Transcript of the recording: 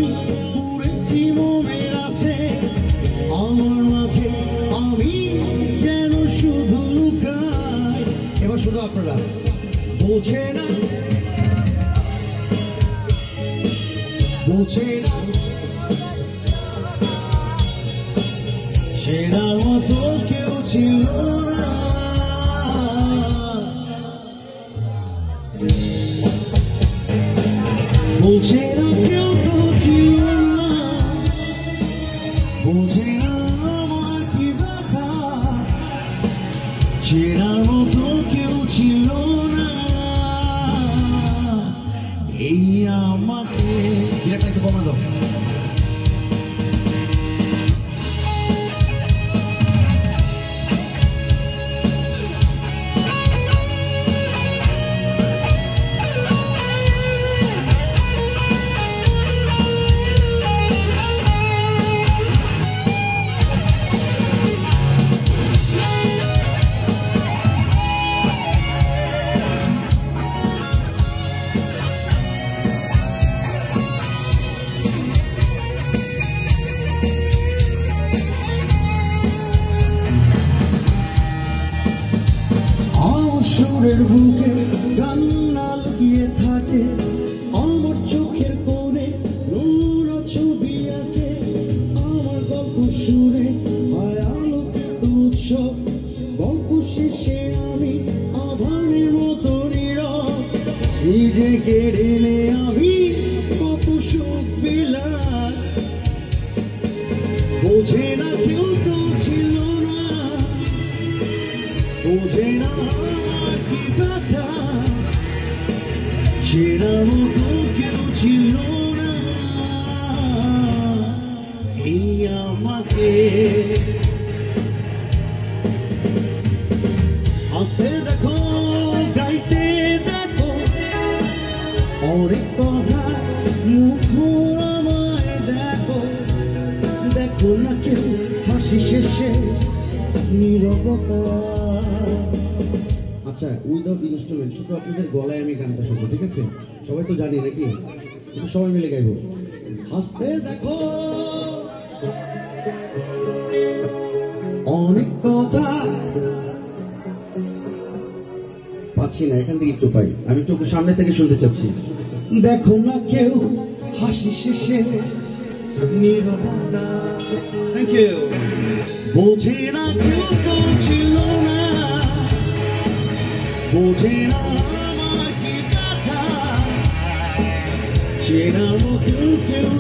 আমি পুড়েছি মনের আছে আমার মাঝে আমি যেন শুধু লুকাই। এবার শুধু আপনারা বোঝে না সেরার মতো কেউ ছিল না। বোঝে না কেউ তো ছিল না, বোঝে না আমার কি ব্যথা, সেরার মতো কেউ ছিল না। এই আমাকে একটু কমা দাও। সুরের বুকে কান্না লুকিয়ে থাকে, আমার চোখের কোণে নূর ছবি আঁকে, আমার গল্প সুরে হয় আলোকিত উৎসব, গল্প শেষে আমি আধারের মতো নীরব, নিজেকে ঢেলে আমি কত সুখ পেলাম। বোঝে না কেউ তো ছিল না, বোঝে না কি ব্যথা, সেরার মতো কেউ ছিল না। এই আমাকে হাসতে দেখো, গাইতে দেখো, অনেক কথা মুখ আমায় দেখো, দেখো না কেউ হাসি শেষে নীরবতা। আচ্ছা, উইদাউট ইনস্ট্রুমেন্ট শুধু আপনাদের গলায় আমি গানটা শুনবো, ঠিক আছে? সবাই তো জানি নাকি? সবাই মিলে গাইবো। হাসতে দেখো, অনেক কথা পাচ্ছি না, এখান থেকে একটু পাই, আমি একটু সামনে থেকে শুনতে চাচ্ছি। দেখো না কেউ হাসি শেষে নীরবতা। Thank you. বোঝে না কেউ তো ছিল না, বোঝে না আমার কি ব্যথা, সেরার মতো কেউ